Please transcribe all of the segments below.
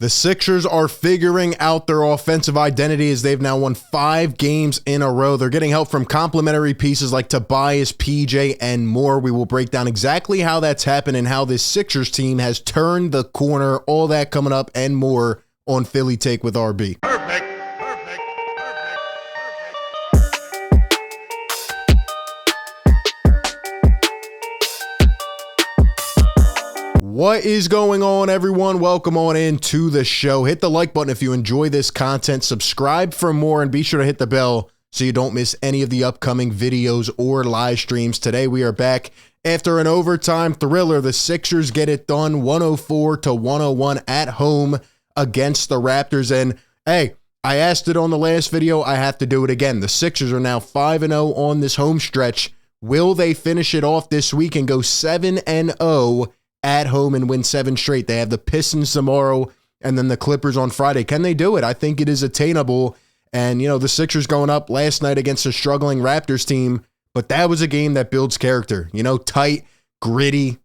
The Sixers are figuring out their offensive identity as they've now won 5 games in a row. They're getting help from complementary pieces like Tobias, PJ, and more. We will break down exactly how that's happened and how this Sixers team has turned the corner. All that coming up and more on Philly Take with RB. Perfect. What is going on, everyone? Welcome on into the show. Hit the like button if you enjoy this content. Subscribe for more and be sure to hit the bell so you don't miss any of the upcoming videos or live streams. Today we are back after an overtime thriller. The Sixers get it done 104-101 at home against the Raptors. And hey, I asked it on the last video. I have to do it again. The Sixers are now 5-0 on this home stretch. Will they finish it off this week and go 7-0 at home and win 7 straight? They have the Pistons tomorrow and then the Clippers on Friday. Can they do it? I think it is attainable. And, you know, the Sixers going up last night against a struggling Raptors team, but that was a game that builds character. You know, tight, gritty,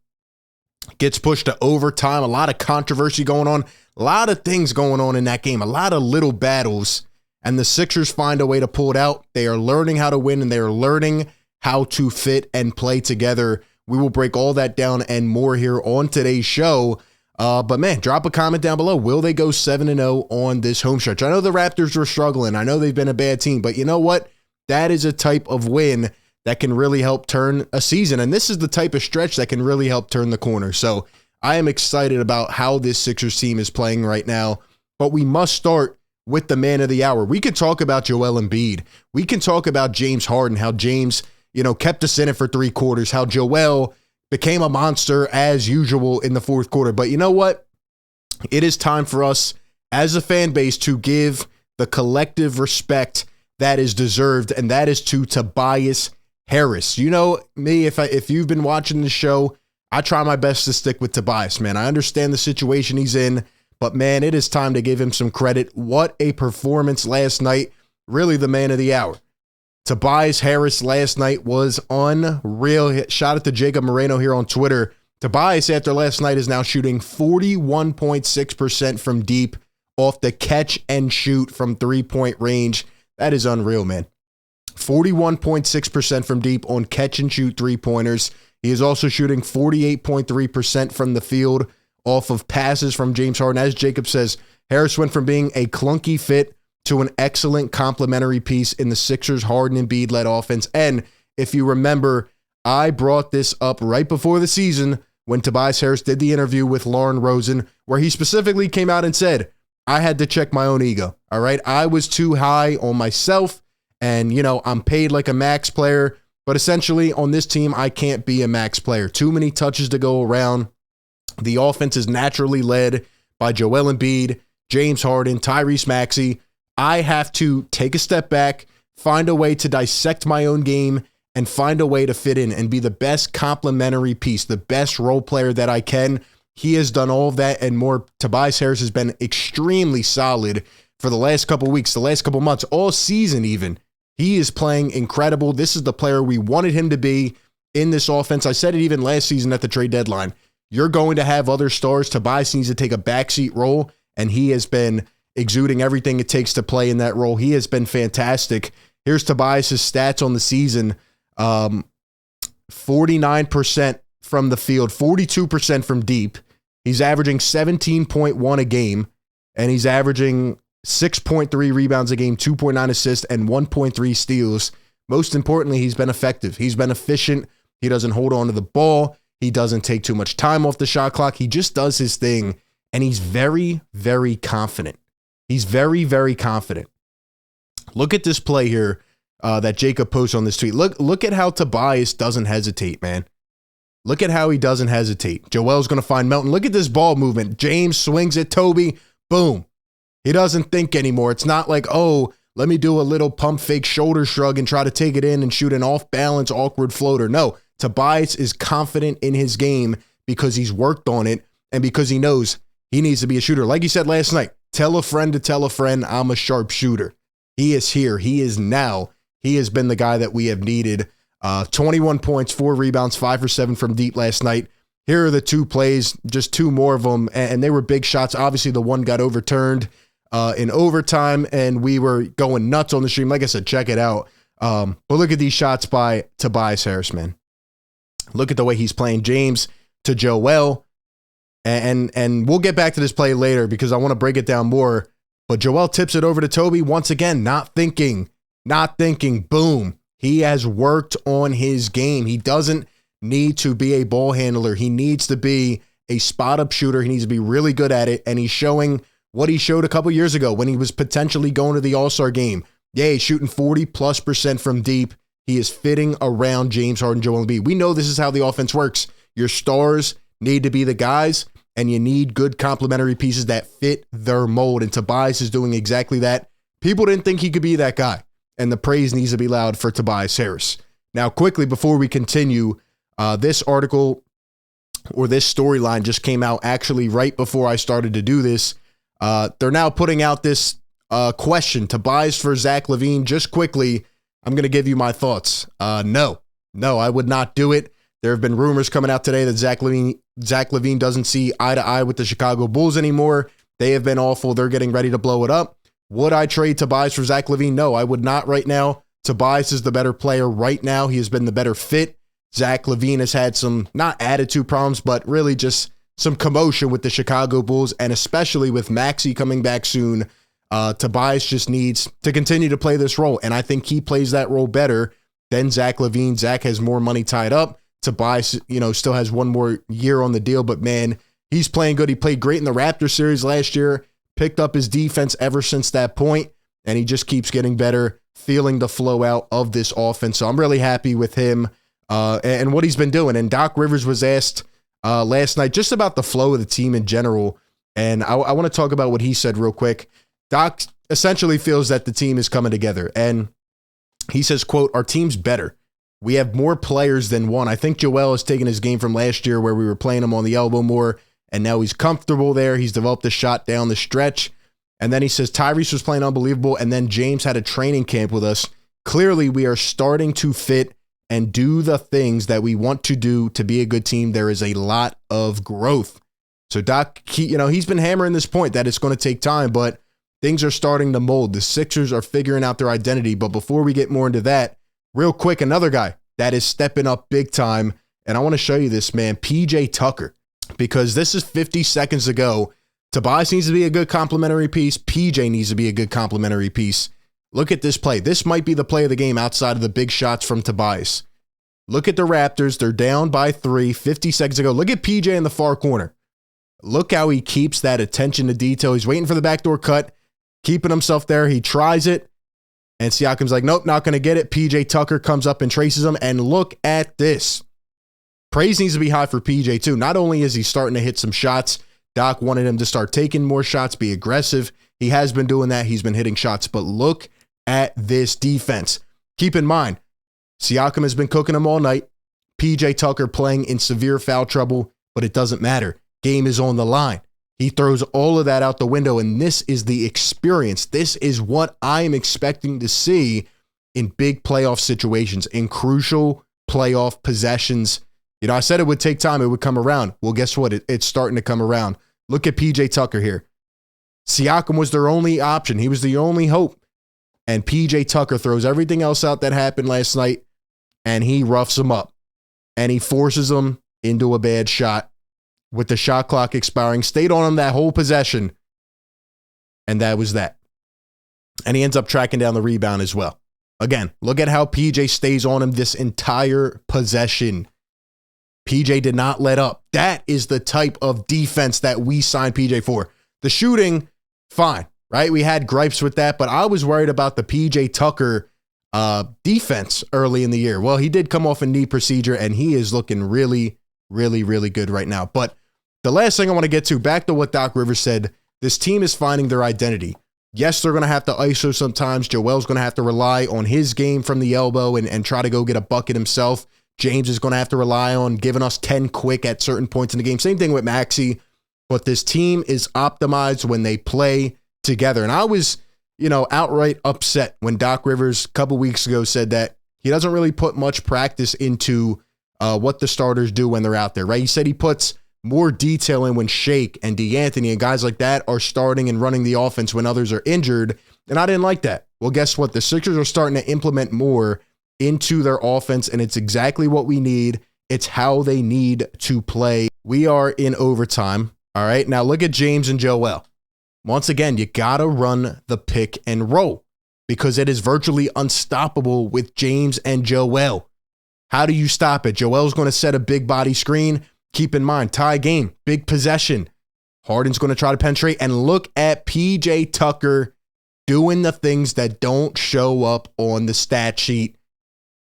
gets pushed to overtime, a lot of controversy going on, a lot of things going on in that game, a lot of little battles, and the Sixers find a way to pull it out. They are learning how to win, and they are learning how to fit and play together. We will break all that down and more here on today's show. But man, drop a comment down below. Will they go 7-0 on this home stretch? I know the Raptors were struggling. I know they've been a bad team, but you know what? That is a type of win that can really help turn a season. And this is the type of stretch that can really help turn the corner. So I am excited about how this Sixers team is playing right now. But we must start with the man of the hour. We could talk about Joel Embiid. We can talk about James Harden, how James, you know, kept us in it for 3 quarters, how Joel became a monster as usual in the 4th quarter. But you know what? It is time for us as a fan base to give the collective respect that is deserved, and that is to Tobias Harris. You know me, if you've been watching the show, I try my best to stick with Tobias, man. I understand the situation he's in, but man, it is time to give him some credit. What a performance last night. Really the man of the hour. Tobias Harris last night was unreal. Shout out to Jacob Moreno here on Twitter. Tobias, after last night, is now shooting 41.6% from deep off the catch and shoot from 3-point range. That is unreal, man. 41.6% from deep on catch and shoot 3-pointers. He is also shooting 48.3% from the field off of passes from James Harden. As Jacob says, Harris went from being a clunky fit to an excellent complementary piece in the Sixers Harden and Embiid-led offense. And if you remember, I brought this up right before the season when Tobias Harris did the interview with Lauren Rosen, where he specifically came out and said, I had to check my own ego, all right? I was too high on myself, and, you know, I'm paid like a max player, but essentially on this team, I can't be a max player. Too many touches to go around. The offense is naturally led by Joel Embiid, James Harden, Tyrese Maxey. I have to take a step back, find a way to dissect my own game, and find a way to fit in and be the best complementary piece, the best role player that I can. He has done all of that and more. Tobias Harris has been extremely solid for the last couple weeks, the last couple months, all season even. He is playing incredible. This is the player we wanted him to be in this offense. I said it even last season at the trade deadline. You're going to have other stars. Tobias needs to take a backseat role, and he has been exuding everything it takes to play in that role. He has been fantastic. Here's Tobias's stats on the season. 49% from the field, 42% from deep. He's averaging 17.1 a game, and he's averaging 6.3 rebounds a game, 2.9 assists, and 1.3 steals. Most importantly, he's been effective. He's been efficient. He doesn't hold on to the ball. He doesn't take too much time off the shot clock. He just does his thing, and he's very, very confident. He's very, very confident. Look at this play here that Jacob posts on this tweet. Look at how Tobias doesn't hesitate, man. Look at how he doesn't hesitate. Joel's going to find Melton. Look at this ball movement. James swings at Toby. Boom. He doesn't think anymore. It's not like, oh, let me do a little pump fake shoulder shrug and try to take it in and shoot an off-balance, awkward floater. No, Tobias is confident in his game because he's worked on it and because he knows he needs to be a shooter. Like he said last night, tell a friend to tell a friend I'm a sharp shooter. He is here. He is now. He has been the guy that we have needed. 21 points, 4 rebounds, 5 for 7 from deep last night. here are the two plays, just two more of them, and they were big shots. Obviously, the one got overturned in overtime, and we were going nuts on the stream. Like I said, check it out. But look at these shots by Tobias Harris, man. Look at the way he's playing James to Joel. And we'll get back to this play later because I want to break it down more. But Joel tips it over to Toby. Once again, not thinking. Boom. He has worked on his game. He doesn't need to be a ball handler. He needs to be a spot-up shooter. He needs to be really good at it. And he's showing what he showed a couple years ago when he was potentially going to the All-Star game. Yeah, he's shooting 40+% from deep. He is fitting around James Harden, Joel Embiid. We know this is how the offense works. Your stars need to be the guys, and you need good complementary pieces that fit their mold. And Tobias is doing exactly that. People didn't think he could be that guy, and the praise needs to be loud for Tobias Harris. Now, quickly, before we continue, this article or this storyline just came out actually right before I started to do this. They're now putting out this question, Tobias for Zach LaVine. Just quickly, I'm going to give you my thoughts. No, I would not do it. There have been rumors coming out today that Zach LaVine doesn't see eye to eye with the Chicago Bulls anymore. They have been awful. They're getting ready to blow it up. Would I trade Tobias for Zach LaVine? No, I would not right now. Tobias is the better player right now. He has been the better fit. Zach LaVine has had some, not attitude problems, but really just some commotion with the Chicago Bulls, and especially with Maxey coming back soon. Tobias just needs to continue to play this role, and I think he plays that role better than Zach LaVine. Zach has more money tied up. Tobias, still has one more year on the deal, but man, he's playing good. He played great in the Raptors series last year, picked up his defense ever since that point, and he just keeps getting better, feeling the flow out of this offense. So I'm really happy with him and what he's been doing. And Doc Rivers was asked last night just about the flow of the team in general, and I want to talk about what he said real quick. Doc essentially feels that the team is coming together, and he says, quote, "Our team's better. We have more players than one. I think Joel has taken his game from last year where we were playing him on the elbow more, and now he's comfortable there. He's developed a shot down the stretch." And then he says, "Tyrese was playing unbelievable, and then James had a training camp with us. Clearly, we are starting to fit and do the things that we want to do to be a good team. There is a lot of growth." So Doc, he's been hammering this point that it's going to take time, but things are starting to mold. The Sixers are figuring out their identity. But before we get more into that, real quick, another guy that is stepping up big time, and I want to show you this, man, PJ Tucker, because this is 50 seconds ago. Tobias needs to be a good complimentary piece. PJ needs to be a good complimentary piece. Look at this play. This might be the play of the game outside of the big shots from Tobias. Look at the Raptors. They're down by 3, 50 seconds ago. Look at PJ in the far corner. Look how he keeps that attention to detail. He's waiting for the backdoor cut, keeping himself there. He tries it, and Siakam's like, nope, not going to get it. PJ Tucker comes up and traces him, and look at this. Praise needs to be high for PJ, too. Not only is he starting to hit some shots, Doc wanted him to start taking more shots, be aggressive. He has been doing that. He's been hitting shots, but look at this defense. Keep in mind, Siakam has been cooking him all night. PJ Tucker playing in severe foul trouble, but it doesn't matter. Game is on the line. He throws all of that out the window, and this is the experience. This is what I am expecting to see in big playoff situations, in crucial playoff possessions. I said it would take time. It would come around. Well, guess what? It's starting to come around. Look at PJ Tucker here. Siakam was their only option. He was the only hope. And PJ Tucker throws everything else out that happened last night, and he roughs him up. And he forces him into a bad shot with the shot clock expiring. Stayed on him that whole possession. And that was that. And he ends up tracking down the rebound as well. Again, look at how PJ stays on him this entire possession. PJ did not let up. That is the type of defense that we signed PJ for. The shooting, fine, right? We had gripes with that, but I was worried about the PJ Tucker defense early in the year. Well, he did come off a knee procedure, and he is looking really, really, really good right now. But the last thing I want to get to, back to what Doc Rivers said, this team is finding their identity. Yes, they're going to have to ISO sometimes. Joel's going to have to rely on his game from the elbow and try to go get a bucket himself. James is going to have to rely on giving us 10 quick at certain points in the game. Same thing with Maxey. But this team is optimized when they play together. And I was, outright upset when Doc Rivers a couple weeks ago said that he doesn't really put much practice into what the starters do when they're out there, right? He said he puts more detail in when Shake and DeAnthony and guys like that are starting and running the offense when others are injured, and I didn't like that. Well, guess what? The Sixers are starting to implement more into their offense, and it's exactly what we need. It's how they need to play. We are in overtime, all right? Now look at James and Joel. Once again, you got to run the pick and roll because it is virtually unstoppable with James and Joel. How do you stop it? Joel's going to set a big body screen. Keep in mind, tie game, big possession. Harden's going to try to penetrate, and look at PJ Tucker doing the things that don't show up on the stat sheet.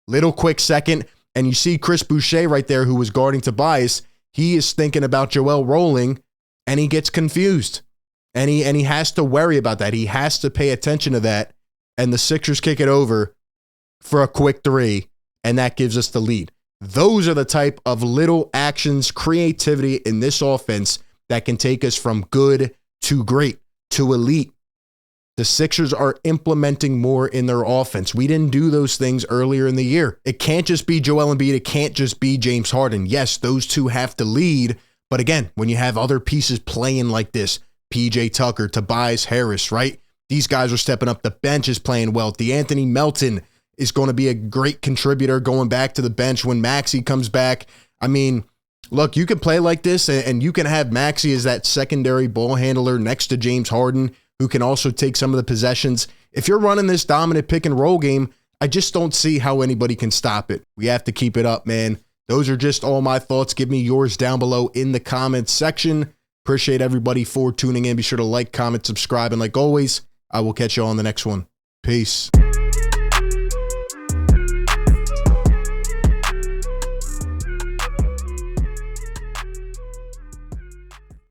Little quick second, and you see Chris Boucher right there who was guarding Tobias. He is thinking about Joel rolling, and he gets confused. And he has to worry about that. He has to pay attention to that, and the Sixers kick it over for a quick three, and that gives us the lead. Those are the type of little actions, creativity in this offense that can take us from good to great to elite. The Sixers are implementing more in their offense. We didn't do those things earlier in the year. It can't just be Joel Embiid. It can't just be James Harden. Yes, those two have to lead. But again, when you have other pieces playing like this, PJ Tucker, Tobias Harris, right? These guys are stepping up. The bench is playing well. DeAnthony Melton is going to be a great contributor going back to the bench when Maxey comes back. I mean, look, you can play like this, and you can have Maxey as that secondary ball handler next to James Harden, who can also take some of the possessions. If you're running this dominant pick and roll game, I just don't see how anybody can stop it. We have to keep it up, man. Those are just all my thoughts. Give me yours down below in the comments section. Appreciate everybody for tuning in. Be sure to like, comment, subscribe, and like always, I will catch you on the next one. Peace.